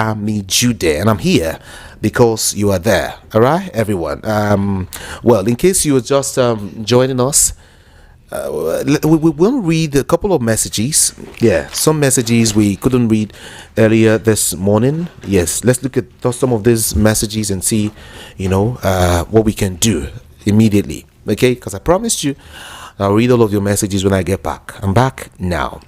Ikami Jude, and I'm here because you are there. All right, everyone. Well, in case you were just joining us, we will read a couple of messages. Yeah, some messages we couldn't read earlier this morning. Yes, let's look at some of these messages and see, what we can do immediately. Okay, because I promised you I'll read all of your messages when I get back. I'm back now.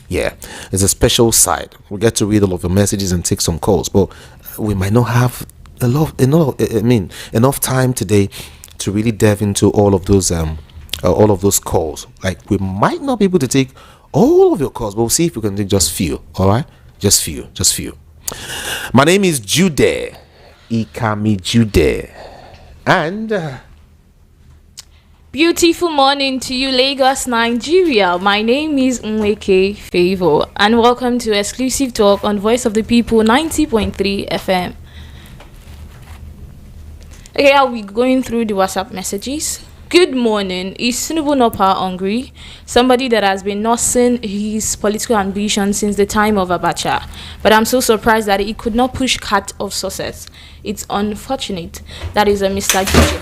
Yeah, it's a special side. We get to read all of your messages and take some calls, but we might not have enough time today to really delve into all of those calls. Like, we might not be able to take all of your calls, but we'll see if we can take just few. All right, just few. My name is Jude Ikami Jude, and beautiful morning to you, Lagos, Nigeria. My name is Nweke Favor, and welcome to Exclusive Talk on Voice of the People 90.3 FM. Okay, I'll be going through the WhatsApp messages. Good morning. Is Tinubu not power hungry? Somebody that has been nursing his political ambition since the time of Abacha. But I'm so surprised that he could not push cut of success. It's unfortunate. That is a Mr. Gigi.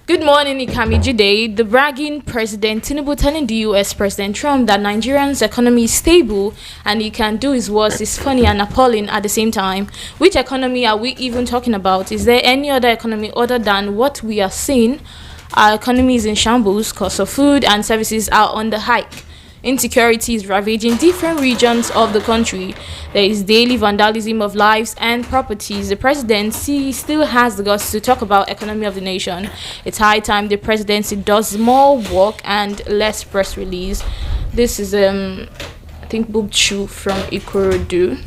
Good morning, Ikami Jude. The bragging President Tinubu telling the US President Trump that Nigerian's economy is stable and he can do his worst is funny and appalling at the same time. Which economy are we even talking about? Is there any other economy other than what we are seeing? Our economy is in shambles. Cost of food and services are on the hike. Insecurity is ravaging different regions of the country. There is daily vandalism of lives and properties. The presidency still has the guts to talk about economy of the nation. It's high time the presidency does more work and less press release. This is I think Bob Chu from Ikorodu.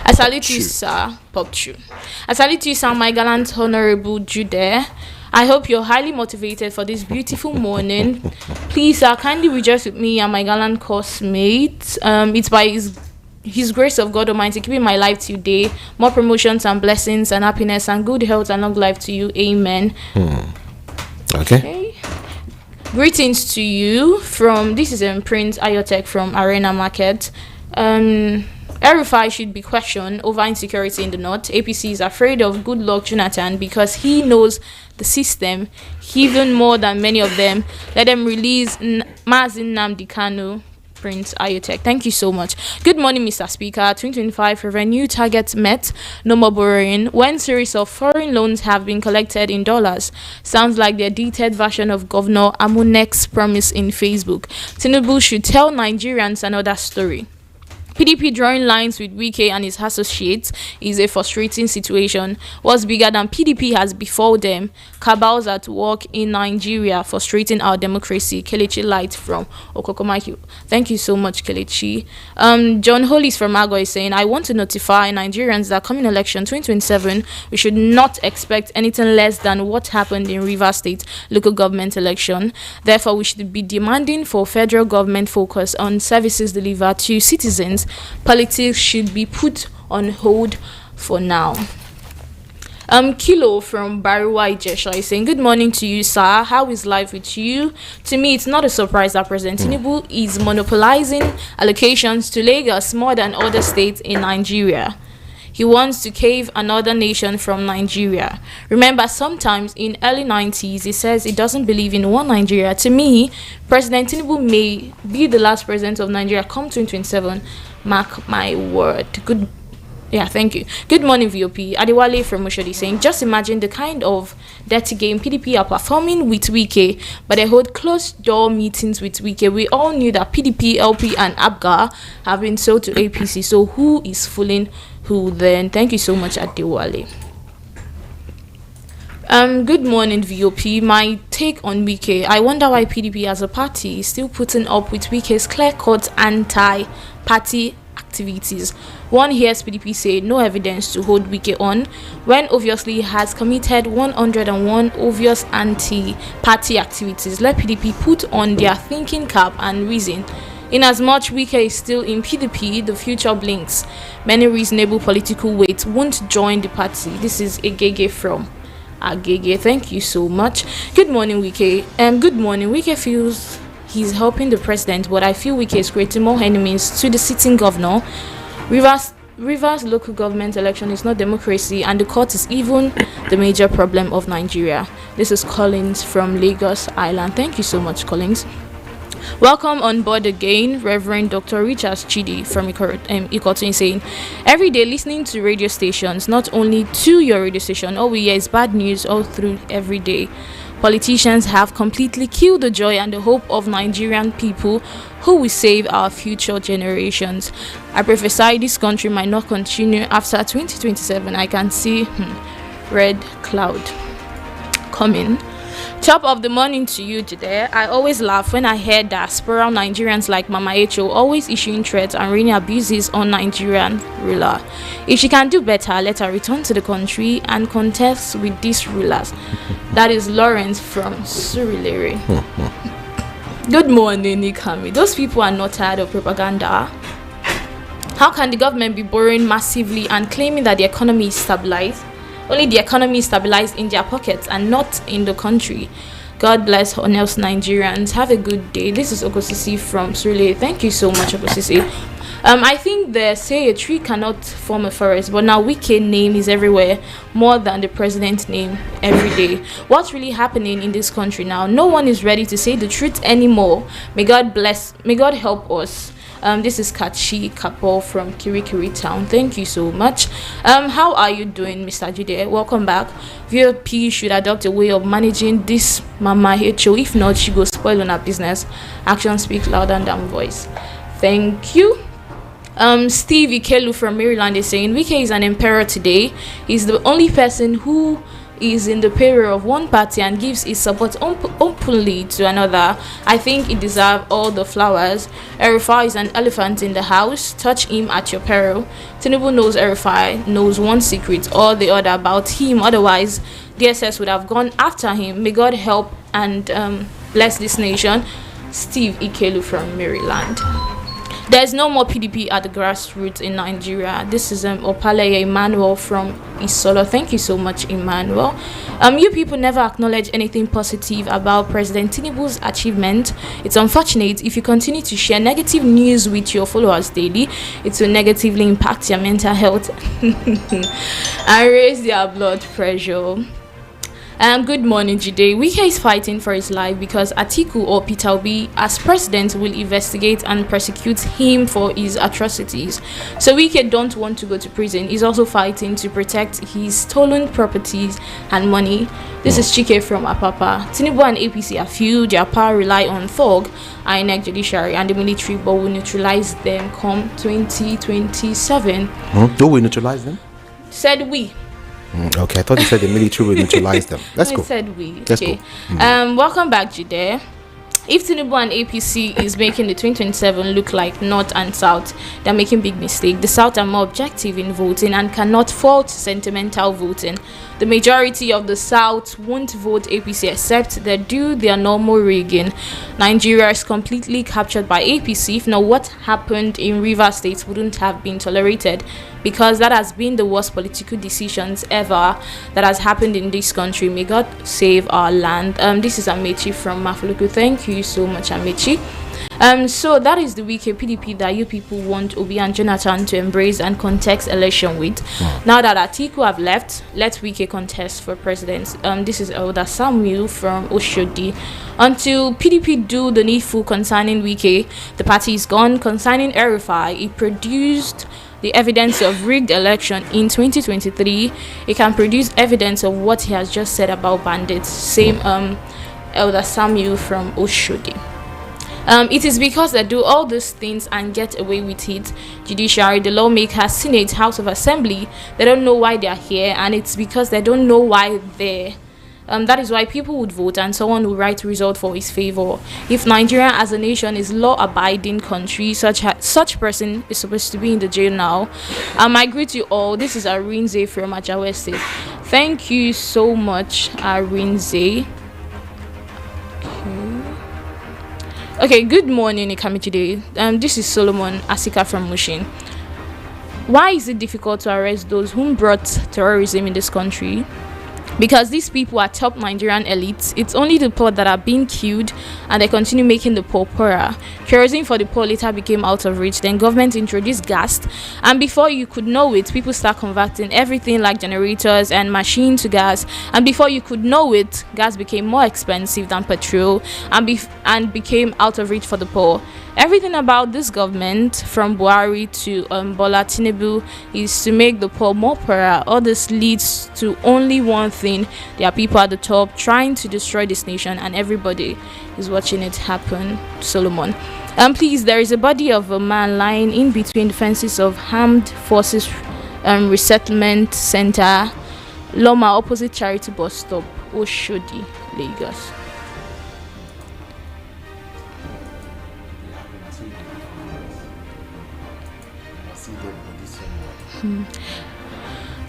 I salute you, sir. Bob Chu. I salute you, sir, my gallant honorable Jude. I hope you're highly motivated for this beautiful morning. Please, kindly rejoice with me and my gallant course mates. It's by his grace of God Almighty keeping my life today. More promotions and blessings and happiness and good health and long life to you. Amen. Okay. Greetings to you from, this is Prince Ayotek from Arena Market. El-Rufai should be questioned over insecurity in the north. APC is afraid of Goodluck Jonathan because he knows the system even more than many of them. Let them release Mazin Nnamdi Kanu. Prince Ayotek. Thank you so much. Good morning, Mr. Speaker. 2025 revenue targets met. No more borrowing. When series of foreign loans have been collected in dollars. Sounds like the edited version of Governor Amunek's promise in Facebook. Tinubu should tell Nigerians another story. PDP drawing lines with Wike and his associates is a frustrating situation. What's bigger than PDP has before them? Cabals at work in Nigeria, frustrating our democracy. Kelechi Light from Okokomaki. Thank you so much, Kelechi. John Hollis from Ago is saying, I want to notify Nigerians that coming election 2027, we should not expect anything less than what happened in Rivers State local government election. Therefore, we should be demanding for federal government focus on services delivered to citizens. Politics should be put on hold for now. Kilo from Bariwa Ijesha is saying, good morning to you, sir. How is life with you? To me, it's not a surprise that President Tinubu is monopolizing allocations to Lagos more than other states in Nigeria. He wants to cave another nation from Nigeria. Remember, sometimes in early 90s, he says he doesn't believe in one Nigeria. To me, President Tinubu may be the last president of Nigeria come 2027. Mark my word. Thank you. Good morning, VOP. Adewale from Oshodi saying, just imagine the kind of dirty game PDP are performing with Wike, but they hold closed-door meetings with Wike. We all knew that PDP, LP, and ABGA have been sold to APC, so who is fooling who then? Thank you so much, Adewale. Good morning, VOP. My take on Wike. I wonder why PDP as a party is still putting up with Wike's clear-cut anti-party activities. One hears PDP say no evidence to hold Wike on, when obviously he has committed 101 obvious anti-party activities. Let PDP put on their thinking cap and reason. In as much Wike is still in PDP, the future blinks. Many reasonable political weights won't join the party. This is Agege from Agege. Thank you so much. Good morning, Wike. Good morning. Wike feels he's helping the president, but I feel Wike is creating more enemies to the sitting governor. Rivers Rivers local government election is not democracy, and the court is even the major problem of Nigeria. This is Collins from Lagos Island. Thank you so much, Collins. Welcome on board again, Reverend Dr. Richard Chidi from Ikotin, saying, every day listening to radio stations, not only to your radio station, all we hear is bad news all through every day. Politicians have completely killed the joy and the hope of Nigerian people who will save our future generations. I prophesy this country might not continue after 2027. I can see red cloud coming. Top of the morning to you today. I always laugh when I hear diaspora Nigerians like Mama Echo always issuing threats and raining abuses on Nigerian ruler. If she can do better, let her return to the country and contest with these rulers. That is Lawrence from Surulere. Good morning, Nikami. Those people are not tired of propaganda. How can the government be borrowing massively and claiming that the economy is stabilized? Only the economy is stabilized in their pockets and not in the country. God bless honest Nigerians. Have a good day. This is Okosisi from Surulere. Thank you so much, Okosisi. I think they say a tree cannot form a forest, but now Wike name is everywhere, more than the president's name every day. What's really happening in this country now? No one is ready to say the truth anymore. May God help us. This is Kachi Kapo from Kirikiri Town. Thank you so much. How are you doing, Mr. Jude? Welcome back. VOP should adopt a way of managing this Mama HO. If not, she will spoil on her business. Action speaks louder than voice. Thank you. Steve Ikelu from Maryland is saying Wike is an emperor today. He's the only person who is in the payroll of one party and gives his support openly to another. I think he deserves all the flowers. Erifai is an elephant in the house. Touch him at your peril. Tinubu knows Erifai knows one secret or the other about him. Otherwise, DSS would have gone after him. May God help and bless this nation. Steve Ikelu from Maryland. There's no more PDP at the grassroots in Nigeria. This is Opale Emmanuel from Isolo. Thank you so much, Emmanuel. You people never acknowledge anything positive about President Tinubu's achievement. It's unfortunate. If you continue to share negative news with your followers daily, it will negatively impact your mental health and raise their blood pressure. Good morning, Jide. Wike is fighting for his life because Atiku or Peter Obi as president will investigate and prosecute him for his atrocities. So Wike don't want to go to prison. He's also fighting to protect his stolen properties and money. This is Chike from Apapa. Tinubu and APC are few. Their power rely on thug, INEC, judiciary, and the military, but will neutralize them come 2027. Do we neutralize them? Said we. Okay, I thought you said the military will neutralize them. Let's go. I said we. Let's okay. go. Welcome back, Jude. If Tinubu and APC is making the 2027 look like North and South, they're making big mistake. The South are more objective in voting and cannot fault sentimental voting. The majority of the South won't vote APC except they do their normal rigging. Nigeria is completely captured by APC. If not, what happened in Rivers State wouldn't have been tolerated, because that has been the worst political decisions ever that has happened in this country. May God save our land. This is Amechi from Mafuluku. Thank you so much, Amechi. So that is the Wike PDP that you people want Obi and Jonathan to embrace and contest election with. Now that Atiku have left, let Wike contest for president. This is Elder Samuel from Oshodi. Until PDP do the needful concerning Wike, the party is gone. Concerning Erifai, it produced the evidence of rigged election in 2023. It can produce evidence of what he has just said about bandits. Same Elder Samuel from Oshodi. It is because they do all these things and get away with it. Judiciary, the lawmakers, Senate, House of Assembly, they don't know why they are here, and it's because they don't know why they're that is why people would vote and someone will write result for his favor. If Nigeria as a nation is law-abiding country, such person is supposed to be in the jail now. I greet you all. This is Arinze from Ajawa State. Thank you so much, Arinze. Okay, good morning, Ikami today. This is Solomon Asika from Mushin. Why is it difficult to arrest those who brought terrorism in this country? because these people are top Nigerian elites. It's only the poor that are being killed, and they continue making the poor poorer. Kerosene for the poor later became out of reach. Then government introduced gas, and before you could know it, people start converting everything like generators and machine to gas. And before you could know it, gas became more expensive than petrol, and became out of reach for the poor. Everything about this government, from Buhari to Bola Tinubu, is to make the poor more poorer. All this leads to only one thing: there are people at the top trying to destroy this nation, and everybody is watching it happen. Solomon. Please, there is a body of a man lying in between the fences of Armed Forces Resettlement Center, Loma, opposite Charity Bus Stop, Oshodi, Lagos.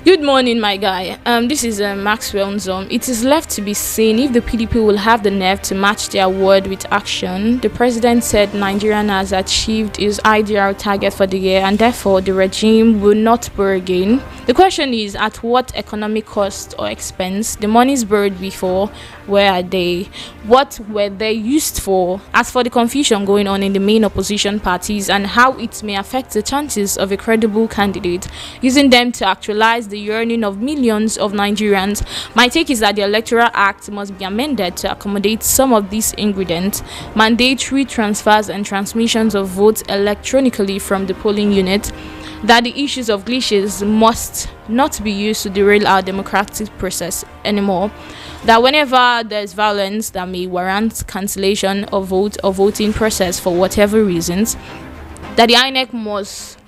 Good morning, my guy. This is Maxwell Nzom. It is left to be seen if the PDP will have the nerve to match their word with action. The president said Nigeria has achieved its IDR target for the year, and therefore the regime will not borrow again. The question is, at what economic cost or expense? The monies borrowed before, where are they? What were they used for? As for the confusion going on in the main opposition parties and how it may affect the chances of a credible candidate, using them to actualize the yearning of millions of Nigerians, my take is that the Electoral Act must be amended to accommodate some of these ingredients: mandatory transfers and transmissions of votes electronically from the polling unit, that the issues of glitches must not be used to derail our democratic process anymore, that whenever there's violence that may warrant cancellation of vote or voting process for whatever reasons, that the INEC must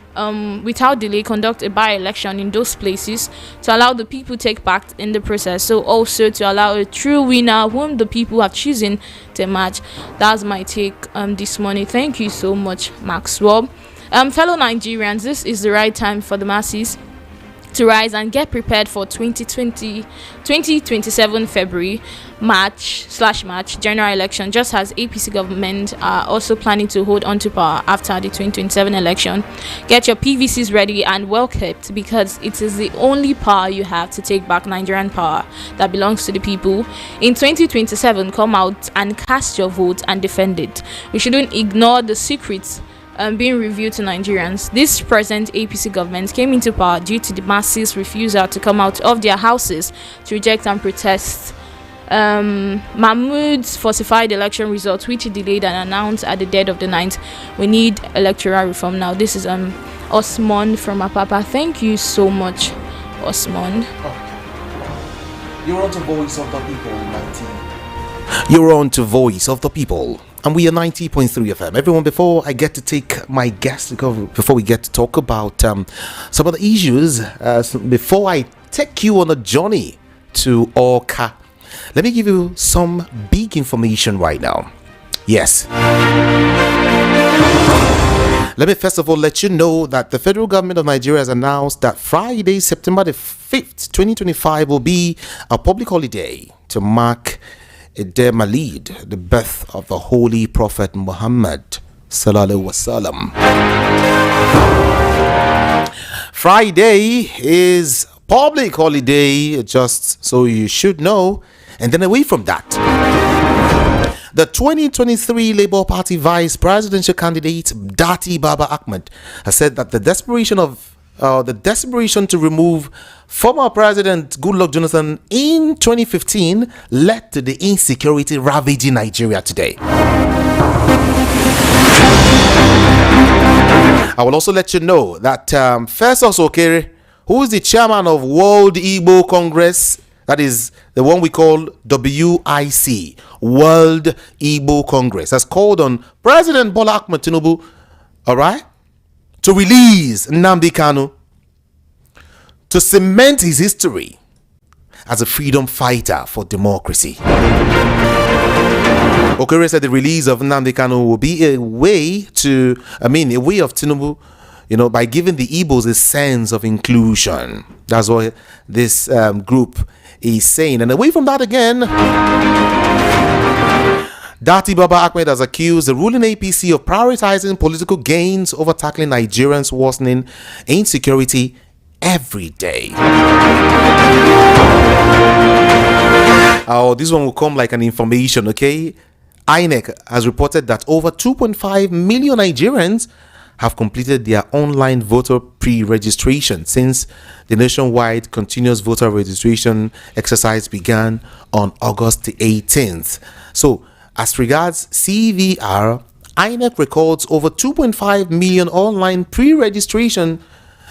without delay conduct a by-election in those places to allow the people take part in the process, so also to allow a true winner whom the people have chosen to match. That's my take this morning. Thank you so much, Maxwell. Fellow Nigerians, this is the right time for the masses to rise and get prepared for 2027 February March general election, just as APC government are also planning to hold on to power after the 2027 election. Get your PVCs ready and well kept, because it is the only power you have to take back Nigerian power that belongs to the people. In 2027, come out and cast your vote and defend it. We shouldn't ignore the secrets being revealed to Nigerians. This present APC government came into power due to the masses' refusal to come out of their houses to reject and protest Mahmoud's falsified election results, which he delayed and announced at the dead of the night. We need electoral reform now. This is Osman from Apapa. Thank you so much, Osman. You're on to Voice of the People, 19. You're on to Voice of the People, and we are 90.3 FM. Everyone, before I get to take my guest, before we get to talk about some of the issues, before I take you on a journey to Awka, let me give you some big information right now. Yes. Let me first of all let you know that the federal government of Nigeria has announced that Friday, September the 5th, 2025 will be a public holiday to mark Eid Mawlid, the birth of the Holy Prophet Muhammad Sallallahu Wasallam. Friday is public holiday, just so you should know. And then away from that, the 2023 Labour Party vice presidential candidate Dati Baba Ahmed has said that the desperation to remove former President Goodluck Jonathan in 2015 led to the insecurity ravaging Nigeria today. I will also let you know that Festus Okere, who is the chairman of World Igbo Congress, that is the one we call WIC, World Igbo Congress, has called on President Bola Ahmed Tinubu, to release Nnamdi Kanu, to cement his history as a freedom fighter for democracy. Okere said the release of Nnamdi Kanu will be a way of Tinubu, by giving the Igbos a sense of inclusion. That's what this group is saying. And away from that again, Dati Baba Ahmed has accused the ruling APC of prioritizing political gains over tackling Nigerians' worsening insecurity every day. Oh, this one will come like an information, okay? INEC has reported that over 2.5 million Nigerians have completed their online voter pre-registration since the nationwide continuous voter registration exercise began on August the 18th. So, as regards CVR, INEC records over 2.5 million online pre-registration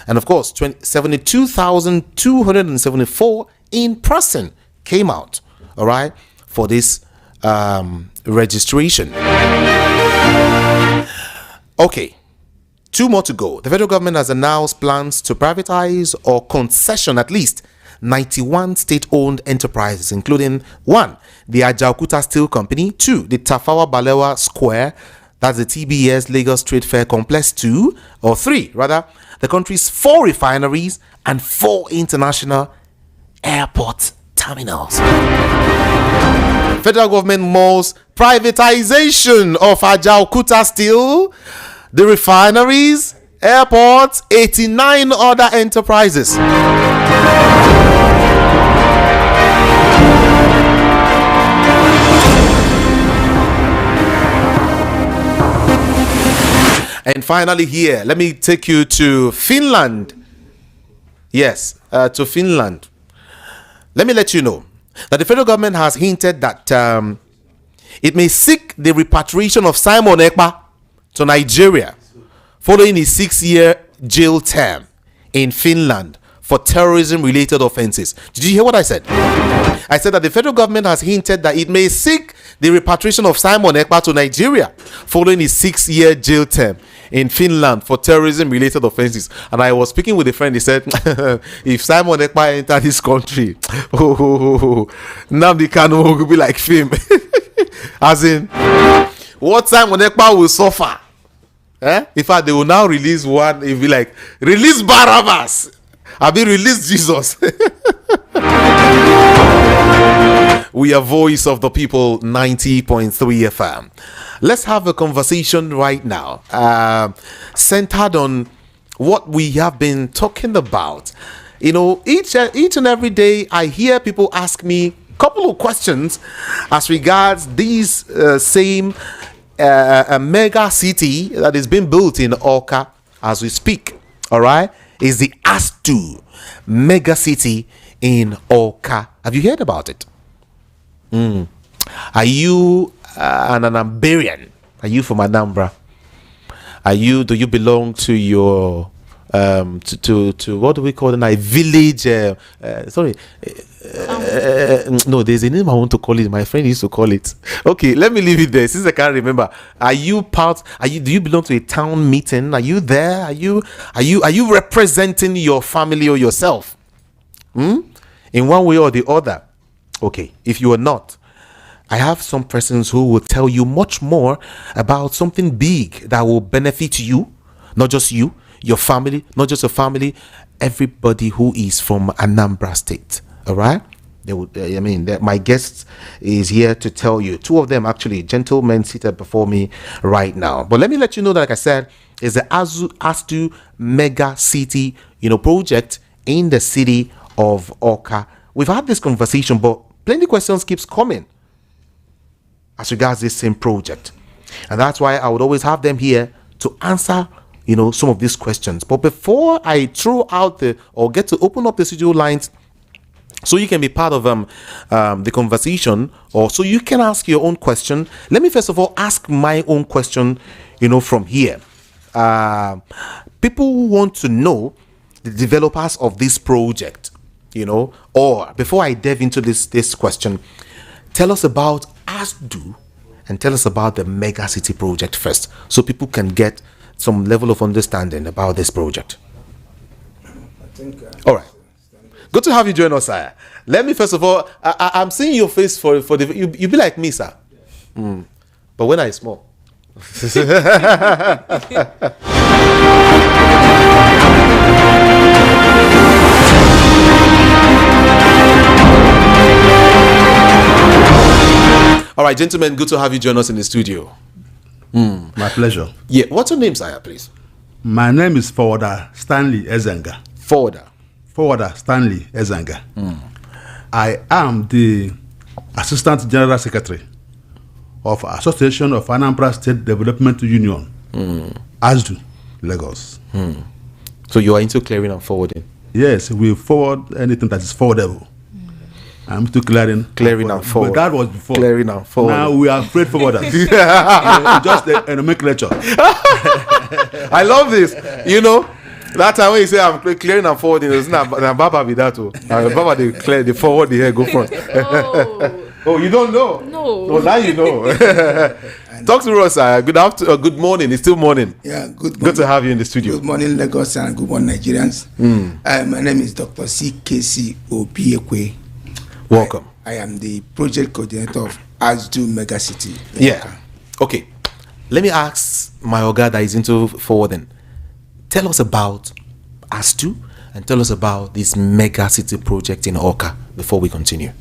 and of course 72,274 in person came out, all right, for this registration. Okay. 2 more to go. The federal government has announced plans to privatize or concession at least 91 state-owned enterprises, including 1, the Ajaokuta Steel Company, 2, the Tafawa Balewa Square, that's the TBS Lagos Trade Fair Complex, 2, or 3, rather, the country's 4 refineries and 4 international airport terminals. Federal government mulls privatization of Ajaokuta Steel, the refineries, airports, 89 other enterprises. And finally here, let me take you to Finland. Yes, to Finland. Let me let you know that the federal government has hinted that it may seek the repatriation of Simon Ekpa to Nigeria following his 6-year jail term in Finland for terrorism-related offenses. Did you hear what I said? I said that the federal government has hinted that it may seek the repatriation of Simon Ekpa to Nigeria following his 6-year jail term in Finland for terrorism-related offenses. And I was speaking with a friend. He said, if Simon Ekpa entered this country, Nnamdi Kanu will be like film. As in, what Simon Ekpa will suffer. In fact, they will now release one. It'll be like, release Barabbas. I mean, release Jesus. We are Voice of the People, 90.3 FM. Let's have a conversation right now, centered on what we have been talking about. You know, each and every day I hear people ask me a couple of questions as regards these same a mega city that is being built in Awka as we speak. All right, is the Astu mega city in Awka. Have you heard about it? Are you an Anambarian? Are you from Anambra? Do you belong to your to what do we call it now? Village? No, there's a name I want to call it. My friend used to call it. Okay, let me leave it there since I can't remember. Do you belong to a town meeting? Are you there? Are you representing your family or yourself? In one way or the other? Okay, if you are not, I have some persons who will tell you much more about something big that will benefit you, not just you, your family, not just your family, everybody who is from Anambra State. All right? My guest is here to tell you. 2 of them, actually, gentlemen seated before me right now. But let me let you know that, like I said, is the Astu Mega City, project in the city of Awka. We've had this conversation, but plenty of questions keeps coming as regards this same project. And that's why I would always have them here to answer, some of these questions. But before I throw out get to open up the studio lines so you can be part of the conversation, or so you can ask your own question, let me first of all ask my own question, from here. People want to know the developers of this project, or before I delve into this question, tell us about ASDU and tell us about the Mega City project first, so people can get some level of understanding about this project. All right. Good to have you join us, sir. Let me first of all, I'm seeing your face for the you be like me, sir. But when I small. All right, gentlemen, good to have you join us in the studio. My pleasure. Yeah, what's your name, sire, please? My name is Forwarder Stanley Ezenga. Forwarder Stanley Ezenga. I am the Assistant General Secretary of Association of Anambra State Development Union, ASDU, Lagos. So you are into clearing and forwarding. Yes, we forward anything that is forwardable. I'm to clearing and forward. But that was before. Clearing and forward. Now we are freight forwarders. Just a nomenclature. I love this. You know, that time when you say I'm clearing and forwarding, it's not Baba be that too. Baba they forward the hair, go front. Oh, you don't know? No. Oh, now you know. Talk to us. Good morning. It's still morning. Yeah, good morning. Good to have you in the studio. Good morning, Lagos, and good morning, Nigerians. My name is Dr. CKC Obiekwe. Welcome. I am the project coordinator of ASDU Megacity. Yeah. Okay. Let me ask my Oga that is into forwarding. Tell us about ASDU and tell us about this Megacity project in Awka before we continue.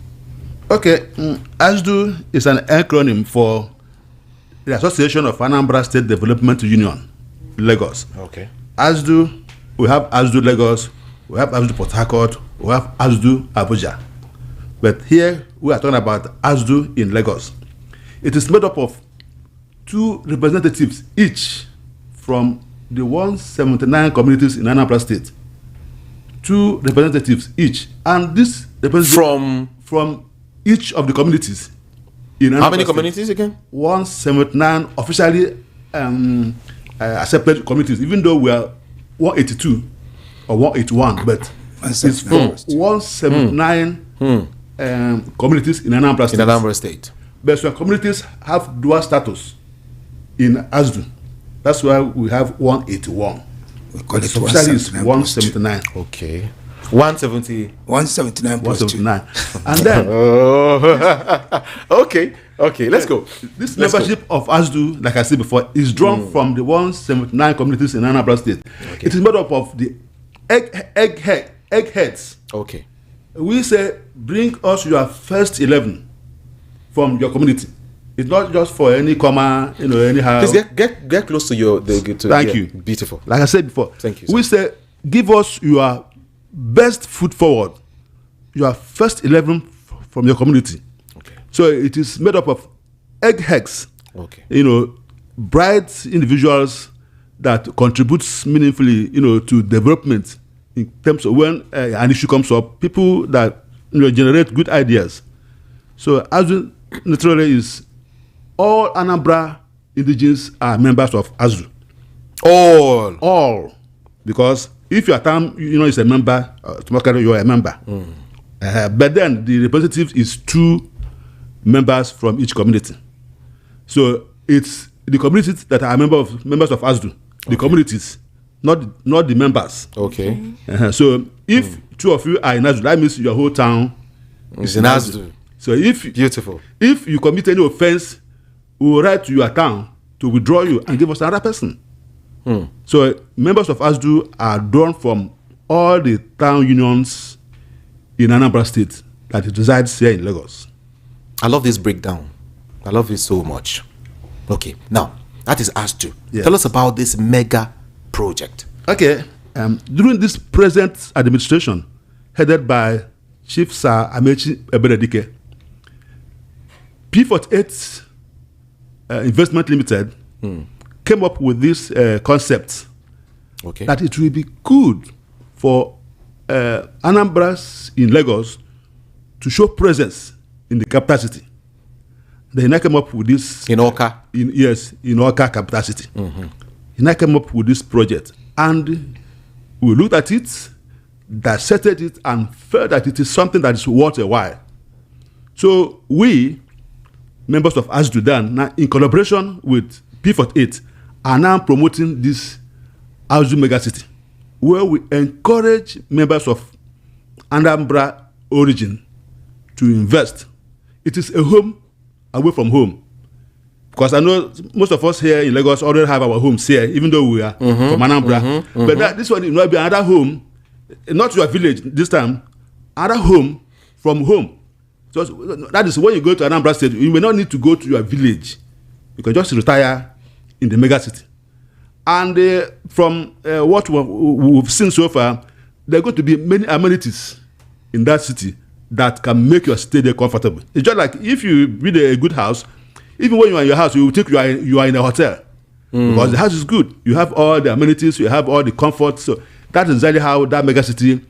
Okay, ASDU is an acronym for the Association of Anambra State Development Union, Lagos. Okay. ASDU, we have ASDU Lagos, we have ASDU Port Harcourt, we have ASDU Abuja. But here we are talking about ASDU in Lagos. It is made up of 2 representatives each from the 179 communities in Anambra State. 2 representatives each, and this representative from each of the communities. In How many State. communities again? 179 officially accepted communities, even though we are 182 or 181, but it's from 179 communities in Anambra State. In Anambra State. But some communities have dual status in ASDU. That's why we have 181. We call it Officially is 179. Okay. 170. 179 plus 179. And then okay, let's go. This membership of ASDU, like I said before, is drawn from the 179 communities in Anambra State. Okay. It is made up of the eggheads. Okay. We say, bring us your first 11 from your community. It's not just for any comma, anyhow. Please get close to your. Thank you. Beautiful. Like I said before, Thank you, we say, give us your best foot forward, your first 11 from your community. Okay. So it is made up of eggheads. Okay. Bright individuals that contributes meaningfully, to development in terms of when an issue comes up, people that generate good ideas. So ASDU naturally is all Anambra indigenes are members of ASDU. All, because if your town is a member, automatically you are a member. But then the representative is 2 members from each community. So it's the communities that are members of ASDU. The communities, not the members. Okay. So if 2 of you are in ASDU, that means your whole town It's in ASDU. So Beautiful. If you commit any offense, we will write to your town to withdraw you and give us another person. So members of ASDU are drawn from all the town unions in Anambra State that resides here in Lagos. I love this breakdown. I love it so much. Okay, now that is ASDU. Yeah. Tell us about this mega project. Okay, during this present administration, headed by Chief Sir Amechi Eberedike, P48 Investment Limited came up with this concept that it will be good for Anambras in Lagos to show presence in the capital city. They now came up with this in Awka. In Awka capital city. He now came up with this project, and we looked at it, dissected it, and felt that it is something that is worth a while. So we, members of ASDU Dan, now in collaboration with P48, are now promoting this ASDU Megacity, where we encourage members of Anambra origin to invest. It is a home away from home. Because I know most of us here in Lagos already have our homes here, even though we are from Anambra. But this one will not be another home, not your village this time, another home from home. So that is when you go to Anambra State, you may not need to go to your village. You can just retire in the mega city. And from what we've seen so far, there are going to be many amenities in that city that can make your stay there comfortable. It's just like if you build a good house, even when you are in your house, you will think you are in a hotel. Because the house is good. You have all the amenities, you have all the comfort. So that's exactly how that mega city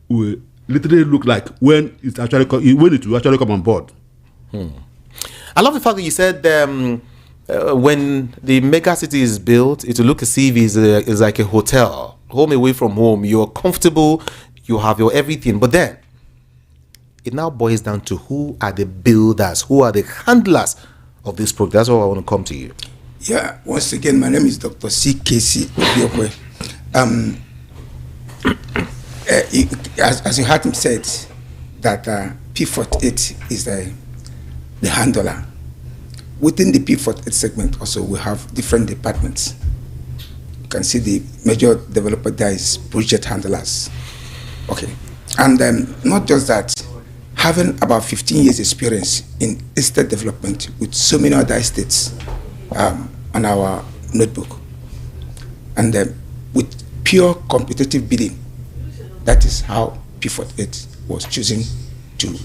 will literally look like when it will actually come on board. I love the fact that you said when the mega city is built, it will look as if it's like a hotel, home away from home. You're comfortable, you have your everything. But then it now boils down to who are the builders, who are the handlers of this project. That's why I want to come to you. Yeah, once again, my name is Dr. C.K.C. Obiokwe. As you heard him said, that P48 is the handler. Within the P48 segment also, we have different departments. You can see the major developer there is project handlers. Okay. And not just that, having about 15 years experience in estate development with so many other estates on our notebook. And with pure competitive bidding, that is how P48 was choosing to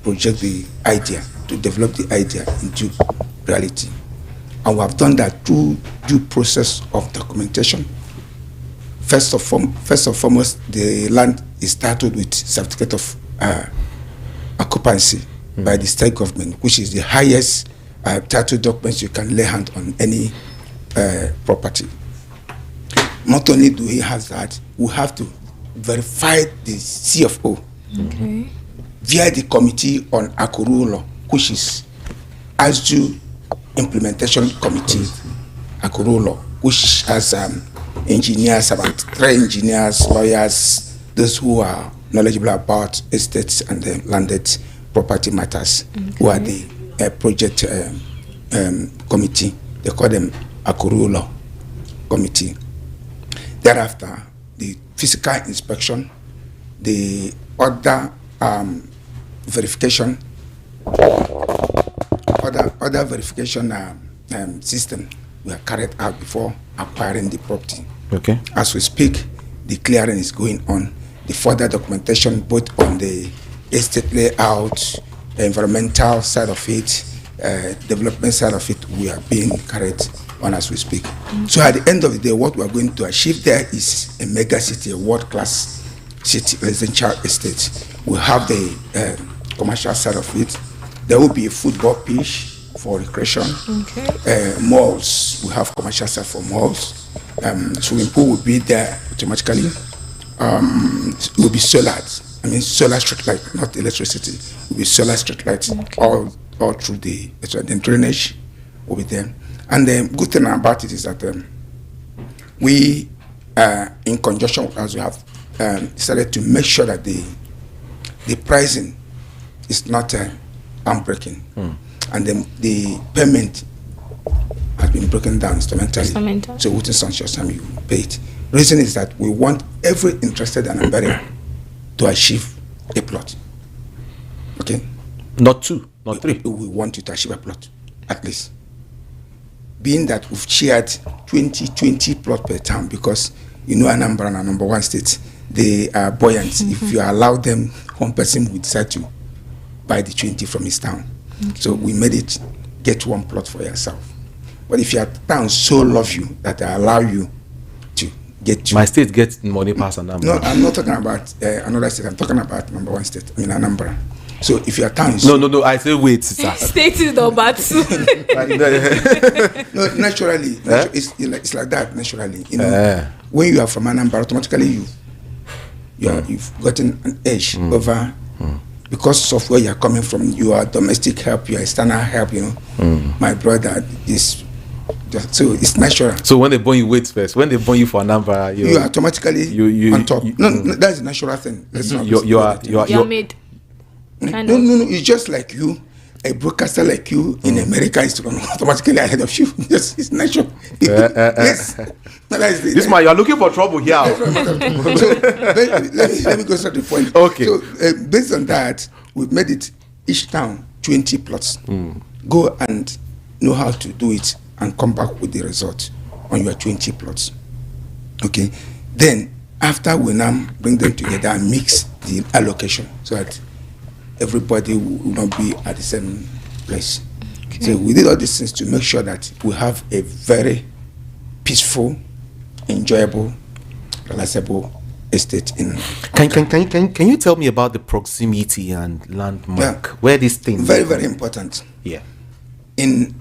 project the idea, to develop the idea into reality. And we have done that through due process of documentation. First and foremost, the land is started with certificate of occupancy by the state government, which is the highest title documents you can lay hand on any property. Not only do we have that, we have to verify the CFO via the Committee on Akuru Law, which is ASJU Implementation Committee, Akuru Law, which has engineers, about 3 engineers, lawyers, those who are knowledgeable about estates and landed property matters, who are the project committee. They call them Akuru Law Committee. Thereafter, the physical inspection, the other verification, other verification system were carried out before acquiring the property. Okay. As we speak, the clearing is going on. The further documentation, both on the estate layout, the environmental side of it, development side of it, we are being carried on as we speak. So at the end of the day, what we are going to achieve there is a mega city, a world-class city residential estate. We have the commercial side of it. There will be a football pitch for recreation. Malls, we have commercial side for malls. Swimming pool will be there automatically. It will be solar. I mean, solar street light, not electricity. It will be solar street lights all through the drainage will be there. And the good thing about it is that we, in conjunction with us, we have decided to make sure that the pricing is not unbreaking, and the payment has been broken down instrumentally. So within some short time you pay it. Reason is that we want every interested Anambarian to achieve a plot. Okay? Not 2, not 3. We want you to achieve a plot, at least. Being that we've shared 20 plots per town, because you know Anambra and number 1 state, they are buoyant. If you allow them, one person will decide to buy the 20 from his town. So we made it get 1 plot for yourself. But if your town so love you that they allow you to get you. My state gets money pass Anambra. No, I'm not talking about another state. I'm talking about number 1 state. I mean Anambra. So if your town is no, I say wait, sir. State is number 2. No, naturally, it's like that. Naturally, you know, when you are from Anambra, automatically you've gotten an edge over because of where you are coming from. You are domestic help, you are external help. You know, my brother is. So it's natural. So when they born you, wait first. When they born you for Anambra, you are automatically on top. No, that's a natural thing. You are made. No. It's just like you, a broadcaster like you in America is automatically ahead of you. Yes, it's natural. Yes. This man, you are looking for trouble here. So let me go straight to the point. Okay. So based on that, we've made it each town 20 plots. Go and know how to do it and come back with the result on your 20 plots. Okay. Then after we now bring them together and mix the allocation so that everybody will not be at the same place. So we did all these things to make sure that we have a very peaceful, enjoyable, realizable estate in. Can you tell me about the proximity and landmark where these things very, very important. Yeah. In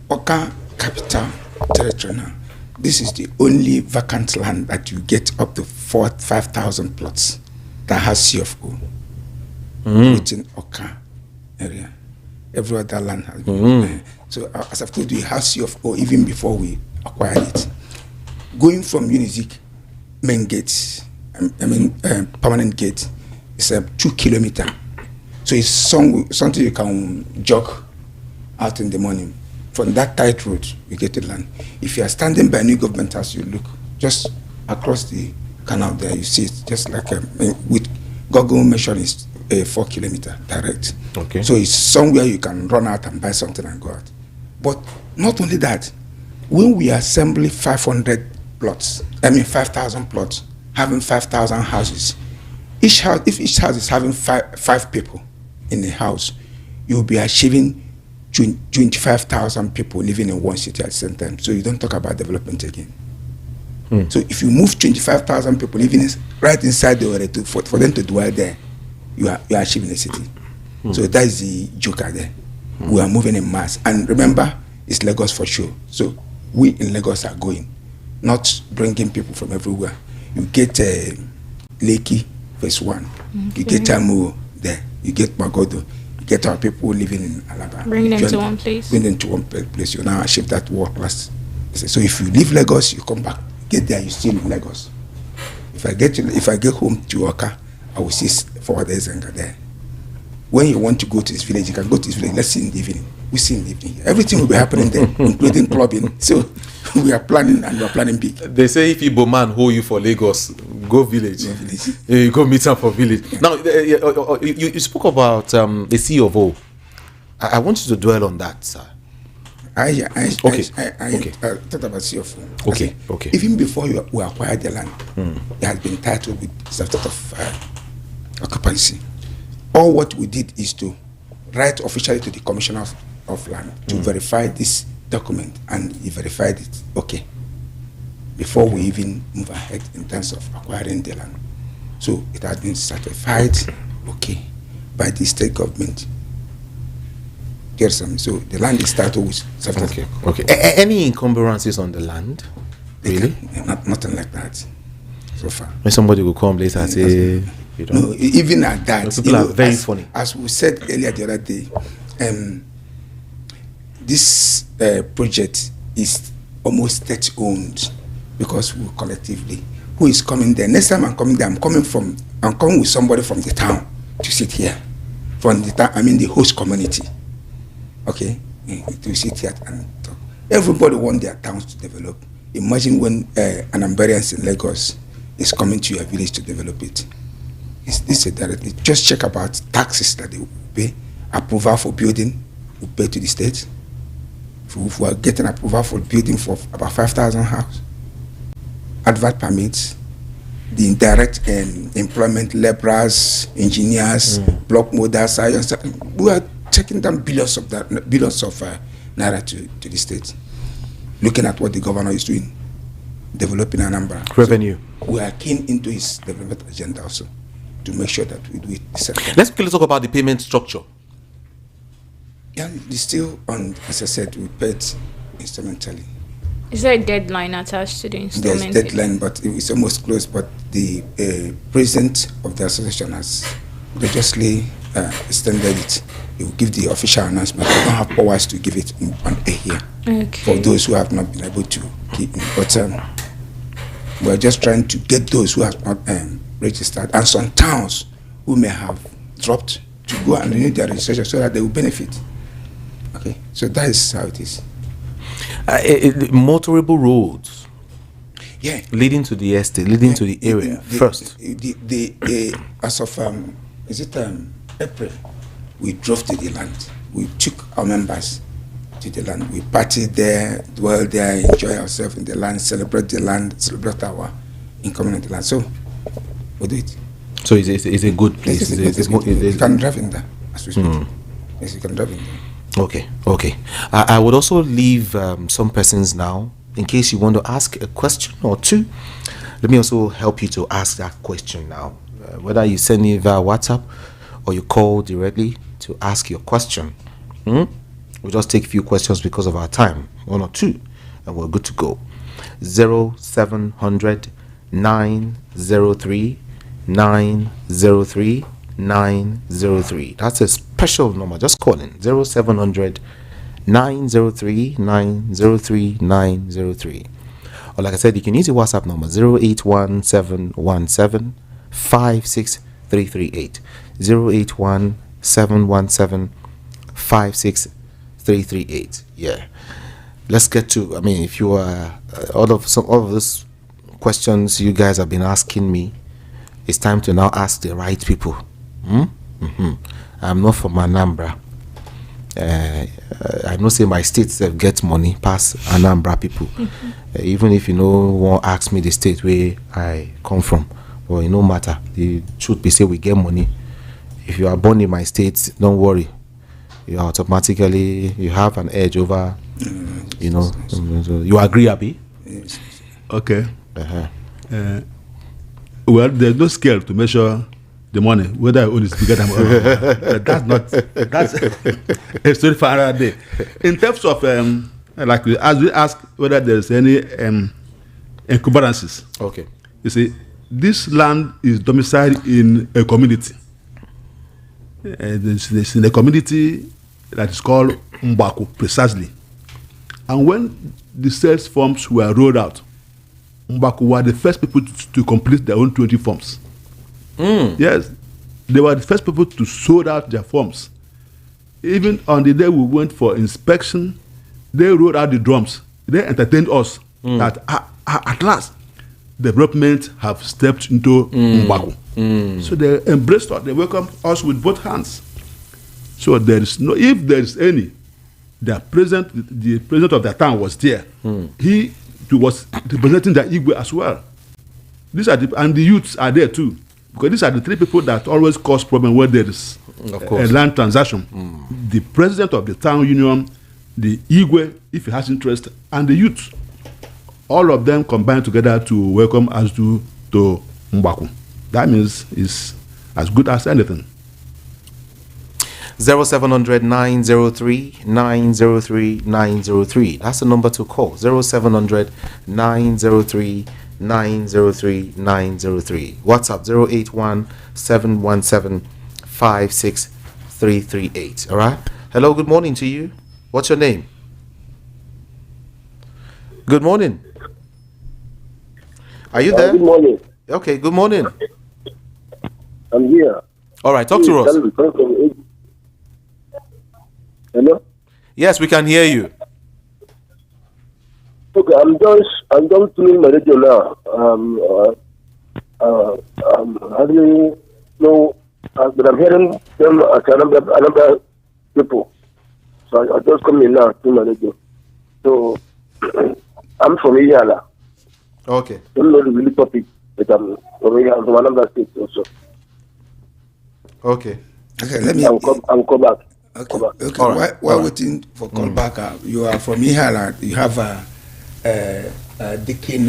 Oka Capital Territory now, this is the only vacant land that you get up to 5,000 plots that has CFO within Oka area. Every other land has been. So as I've told you, we have CFO even before we acquired it. Going from Unizik main gate, permanent gate, it's a 2 kilometer. So it's something you can jog out in the morning. From that tight road, you get to land. If you are standing by New Government House, you look just across the canal there, you see it just like with Google measuring is 4 kilometer direct. Okay. So it's somewhere you can run out and buy something and go out. But not only that, when we assemble 500 plots, 5,000 plots, having 5,000 houses, each house, if each house is having five people in the house, you'll be achieving 25,000 people living in one city at the same time. So you don't talk about development again. So if you move 25,000 people living right inside the area for them to dwell there, you are achieving a city. So that is the joker there. We are moving in mass. And remember, it's Lagos for sure. So we in Lagos are going, not bringing people from everywhere. You get Lekki, phase 1. You get Tamu there. You get Magodo. You get our people living in Alaba. Bring them to one place. Bring them to one place. You now achieve that world class. So if you leave Lagos, you come back. Get there, you still in Lagos. If I get home to Oka, I will see 4 days and go there. When you want to go to this village, you can go to this village. Let's see in the evening. We see in the evening. Everything will be happening there, including clubbing. So we are planning, and we are planning big. They say if Igbo man hold you for Lagos, go village. Go village. You go meet up for village. Now, you spoke about the C of O. I want you to dwell on that, sir. I Okay. thought about CFO. Okay. Even before we acquired the land, it has been titled with certificate of occupancy. All what we did is to write officially to the Commissioner of Land to verify this document, and he verified it. Okay. Before we even move ahead in terms of acquiring the land, so it has been certified. Okay, by the state government. So the land is started with certificate. Okay. Any encumbrances on the land? Really? Nothing like that so far. When somebody will come later and say, you don't. No, even at that, people are very funny. As we said earlier the other day, this project is almost state-owned because we collectively. Who is coming there? Next time I'm coming there, I'm coming with somebody from the town to sit here. From the town, the host community. Okay, to sit here and talk. Everybody wants their towns to develop. Imagine when an Ambarians in Lagos is coming to your village to develop it. This is directly. Just check about taxes that they will pay. Approval for building, we pay to the state. If we are getting approval for building for about 5,000 houses, advert permits, the indirect employment, laborers, engineers, block molders, science. We are taking down billions of naira to the state. Looking at what the governor is doing, developing Anambra. Revenue. So we are keen into his development agenda also to make sure that we do it. Let's quickly talk about the payment structure. Yeah, it's still on, as I said, we paid instrumentally. Is there a deadline attached to the installment? There's a deadline, but it's almost close. But the president of the association has graciously extended it. He will give the official announcement. We don't have powers to give it on air here. Okay. For those who have not been able to keep it. But we're just trying to get those who have not registered, and some towns who may have dropped, to go and renew their registration so that they will benefit. Okay, so that is how it is. Motorable roads. Yeah. Leading to the estate, leading to the area first. As of is it April, we drove to the land. We took our members to the land. We partied there, dwell there, enjoy ourselves in the land, celebrate the land, celebrate our income in the land. So we do it. So it's a good place. You can drive in there. as we speak. Yes, you can drop it. Okay. I would also leave some persons now in case you want to ask a question or two. Let me also help you to ask that question now. Whether you send me via WhatsApp or you call directly to ask your question. We'll just take a few questions because of our time, 1 or 2, and we're good to go. 0700 903 903 903. That's a special number. Just call in 0700 903 903 903. Or like I said, you can use the WhatsApp number 081717 56338. 081717 56338. Yeah. Let's get to, I mean, if you are all of these questions you guys have been asking me, it's time to now ask the right people. I'm not from Anambra. I know say my state get money past Anambra people. Even if you know won't ask me the state where I come from, well, it no matter. The truth be say we get money. If you are born in my state, don't worry. You automatically you have an edge over. You know, you agree, Abi? Yes. Okay. Well, there's no scale to measure the money, whether I own is bigger than that's a story for another day. In terms of like as we ask whether there's any encumbrances. Okay. You see, this land is domiciled in a community. It's in a community that is called Mbaku, precisely. And when the sales forms were rolled out, Mbaku were the first people to complete their own 20 forms. Yes, they were the first people to sort out their forms. Even on the day we went for inspection, they rolled out the drums. They entertained us that at last development have stepped into Mbaku. So they embraced us. They welcomed us with both hands. So there is no, if there is any, the president of the town was there. He was representing the Igwe as well. These are and the youths are there too, because these are the three people that always cause problem where there is a land transaction. The president of the town union, the Igwe, if he has interest, and the youth, all of them combine together to welcome us to Mbaku. That means it's as good as anything. 0700 903 903 903. That's the number to call. 0700 903 903 903. WhatsApp 081 717 56338. All right. Hello. Good morning to you. What's your name? Good morning. Are you there? Good morning. Okay. Good morning. I'm here. All right. Talk to us. Hello? Yes, we can hear you. Okay, I'm just tuning my radio now. Hardly know, but I'm hearing them as another people. So I just come in now to my radio. So I'm from Iyala. Okay. Don't know the really topic, but I'm from Iyala, from another state also. Okay. Okay, let me. I'm come back. Okay. All right. While waiting for call back, you are from Ihala. You have Deacon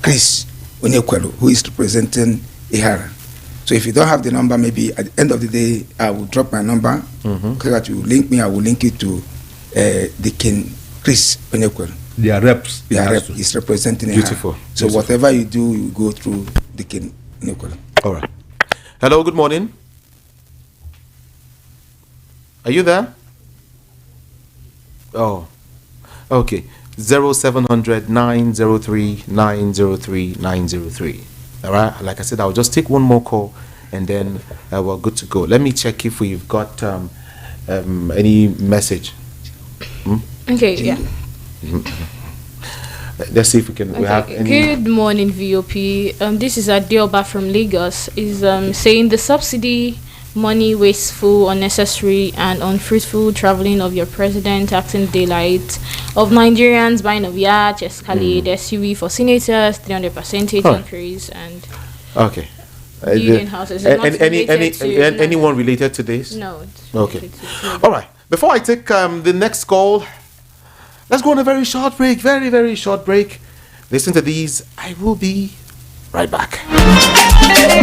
Chris Onyekwelu, who is representing Ihara. So if you don't have the number, maybe at the end of the day, I will drop my number. Okay, that you link me, I will link you to Deacon Chris Onyekwelu. They are reps. He's representing Beautiful. Ihara. So whatever you do, you go through Deacon Onyekwelu. All right. Hello. Good morning. Are you there? Oh, okay. 0700 903 903 903. All right. Like I said, I'll just take one more call, and then we're good to go. Let me check if we've got any message. Okay. Yeah. Let's see if we can. We have any. Good morning, VOP. This is Adeoba from Lagos. Is saying the subsidy money wasteful, unnecessary, and unfruitful traveling of your president, taxing daylight of Nigerians, buying of yacht, Escalade, SUV for senators, 300% increase, and Okay. Building houses. It's not related to- anyone related to this? No. It's Okay. related to- All right. Before I take the next call, let's go on a very short break. Very, very short break. Listen to these. I will be right back.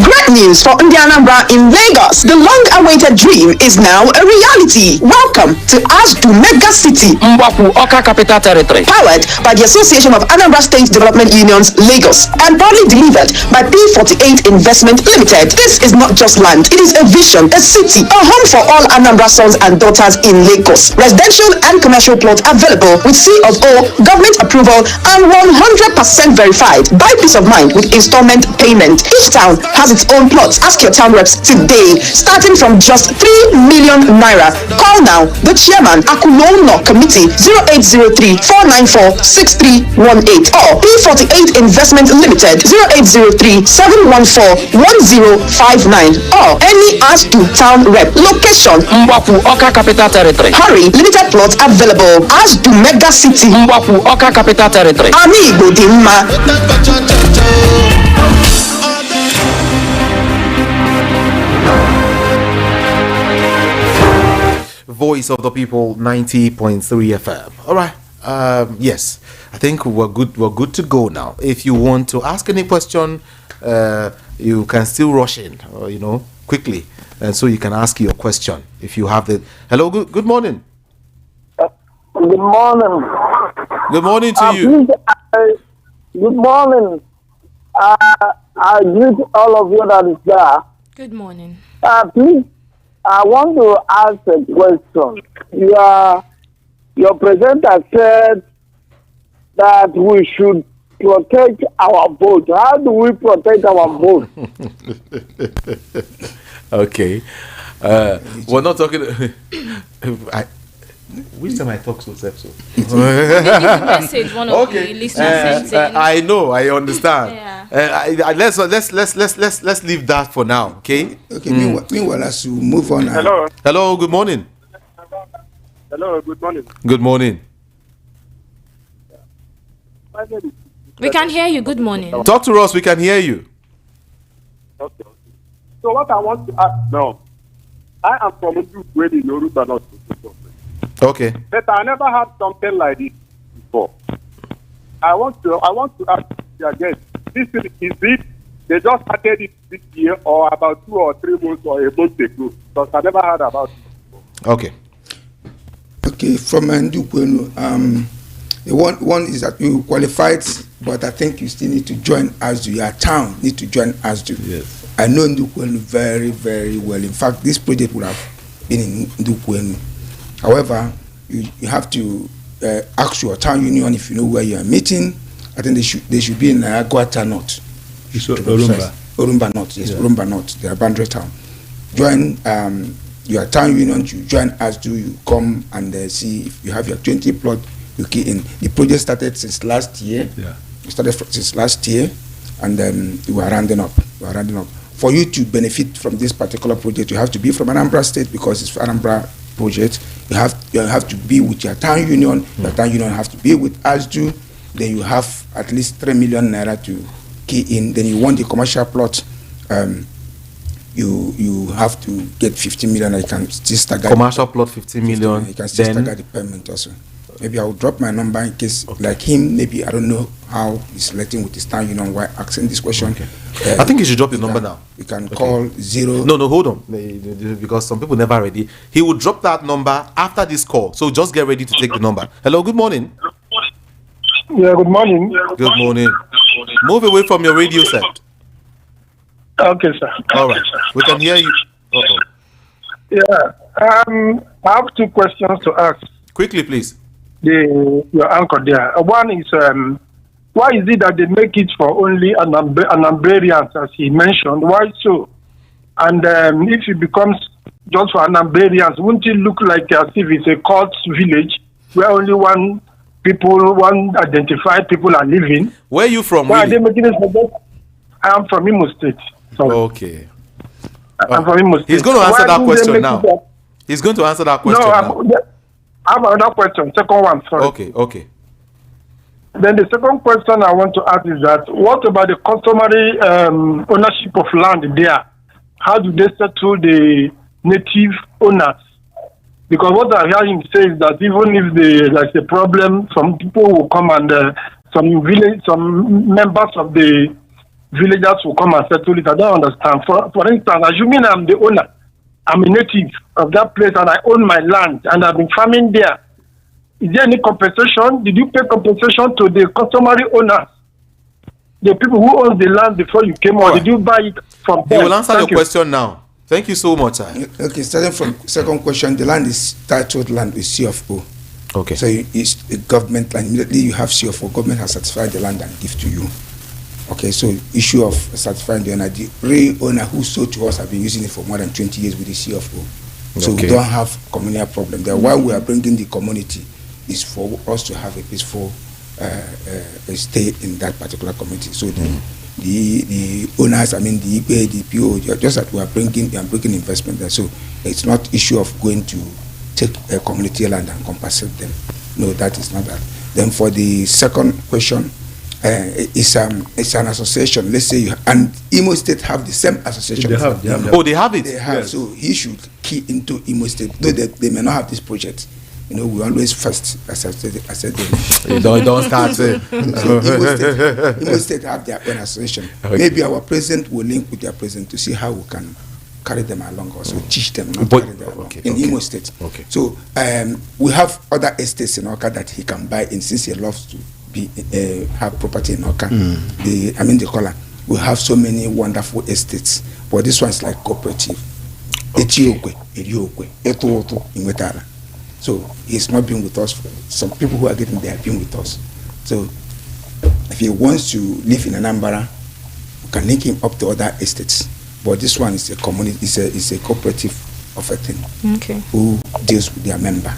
Great news for Ndianambra in Lagos. The long-awaited dream is now a reality. Welcome to ASDU Mega City, Mbapu Oka Capital Territory. powered by the Association of Anambra State Development Unions, Lagos, and proudly delivered by P48 Investment Limited. This is not just land, it is a vision, a city, a home for all Anambra sons and daughters in Lagos. Residential and commercial plots available with C of O, government approval, and 100% verified. Buy peace of mind with installment payment. Each town has its own plots. Ask your town reps today, starting from just 3 million naira. Call now the chairman, Akulono Committee, 0803 494 6318, or P48 Investment Limited, 0803 714 1059, or any ASDU town rep. Location Mbapu Oka Capital Territory. hurry, limited plots available. ASDU Mega City, Mbapu Oka Capital Territory. Amigo Dimma. Voice of the People 90.3 FM. All right. Yes, I think we're good. We're good to go now. If you want to ask any question, you can still rush in, quickly, and so you can ask your question if you have the. Hello. Good morning. Good morning. Good morning to you. Please, good morning. I greet all of you that is there. Good morning. Please, I want to ask a question. Your presenter said that we should protect our vote. How do we protect our vote? Okay. We're not talking. Which time I talk so so? Message one of the listeners sent in. I know. I understand. Yeah. Let's leave that for now. Okay. Okay. Meanwhile, as you move on. Hello. Hello. Good morning. Hello. Good morning. Good morning. We can hear you. Good morning. Talk to us. We can hear you. Okay. So what I want to ask now, I am from Udukweli in Yoruba North. Okay. But I never had something like this before. I want to ask you again. Is it they just started it this year or about 2 or 3 months or a month ago? Because I never heard about it before. Okay. Okay, from Ndukwenu, one is that you qualified, but I think you still need to join ASDU. Your town need to join ASDU. Yes. I know Ndukwenu very, very well. In fact, this project would have been in Ndukwenu. However, you have to ask your town union if you know where you are meeting. I think they should be in Aguata North. Orumba. Orumba North, yes, Yeah. Orumba North. They are boundary town. Join your town union. You join ASDU. You come and see if you have your 20 plot. You key in. The project started since last year. Yeah. It started since last year, and we are rounding up. For you to benefit from this particular project, you have to be from Anambra State because it's Anambra project. You have to be with your town union. Your town union have to be with ASDU. Then you have at least 3 million naira to key in. Then you want the commercial plot. You have to get 15 million. You can still stagger Commercial plot 15 million. You can still Then stagger the payment also. Maybe I will drop my number in case, like him, maybe I don't know how he's selecting with his town union while asking this question. Okay. I think you should drop your number now. You can call 0. No, hold on. Because some people never ready. He will drop that number after this call. So just get ready to take the number. Hello, good morning. Yeah, good morning. Good morning. Move away from your radio set. Okay, sir. All right. We can hear you. Uh-oh. Yeah. I have 2 questions to ask Quickly, please. your anchor there. One is why is it that they make it for only Anambarians, as he mentioned? Why so? And if it becomes just for Anambarians, wouldn't it look like as if it's a cult village where only one identified people are living? Where are you from? Why Really? are they making it for that? I am from Imo State. Sorry. Okay. I'm from Imo State. He's going to answer Why that do they question make now. it that- He's going to answer that question No, now. I have another question. Second one, sorry. Okay. Then the second question I want to ask is that what about the customary ownership of land there? How do they settle the native owners? Because what I'm hearing says that even if there's a problem, some people will come and some members of the villagers will come and settle it. I don't understand. For instance, assuming I'm the owner, I'm a native of that place and I own my land and I've been farming there. Is there any compensation? Did you pay compensation to the customary owners, the people who own the land before you came, or did you buy it from them? You will answer your question now. Thank you so much, sir. Okay, starting from second question, the land is titled land with CFO. Okay. So it's a government land. Immediately you have CFO, government has certified the land and give to you. Okay, so issue of certifying the owner, the real owner who sold to us have been using it for more than 20 years with the CFO. So we don't have communal problem there. Why we are bringing the community is for us to have a peaceful stay in that particular community. So the owners, I mean the EPA, the PO, just that we are bringing investment there. So it's not issue of going to take a community land and compensate them. No, that is not that. Then for the second question, it's an association. Let's say and Imo State have the same association. They have. Oh, they have it. They have. Yes. So he should key into Imo State. Though they may not have this project. You know, we always first, as I said don't start saying. Imo State have their own association. Okay. Maybe our president will link with their president to see how we can carry them along, also teach them not carry them along in Imo State. Okay. So we have other estates in Oka that he can buy in, since he loves to have property in Oka. The color. We have so many wonderful estates, but this one is like cooperative. Etiokwe, Etoto, Inwetara. So he's not been with us. Some people who are getting there have been with us. So if he wants to live in Anambra, we can link him up to other estates. But this one is a community, is a cooperative of a thing. Okay. Who deals with their member.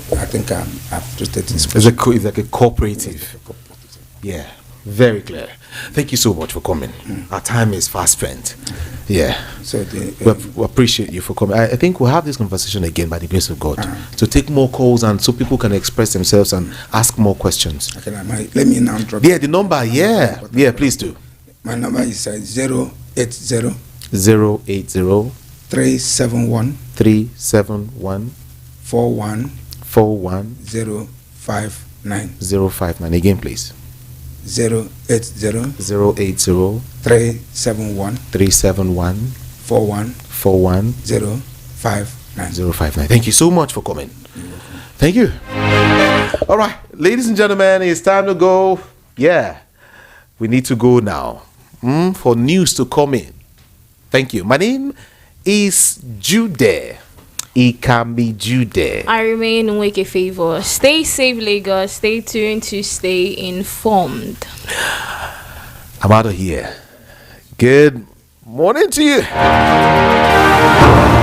So I think I've treated this. It's like a cooperative. Yeah, very clear. Thank you so much for coming. Our time is fast spent. Yeah. So we appreciate you for coming. I think we'll have this conversation again by the grace of God to take more calls and so people can express themselves and ask more questions. Okay, let me now drop. Yeah, the number. Yeah, please do. My number is 080 371 41 059. Again, please. 080 371 41 059. Thank you so much for coming. Thank you. All right, ladies and gentlemen, it's time to go. Yeah, we need to go now for news to come in. Thank you. My name is Jude. Ikami Jude. I remain Nweke Favor. Stay safe, Lagos. Stay tuned to stay informed. I'm out of here. Good morning to you.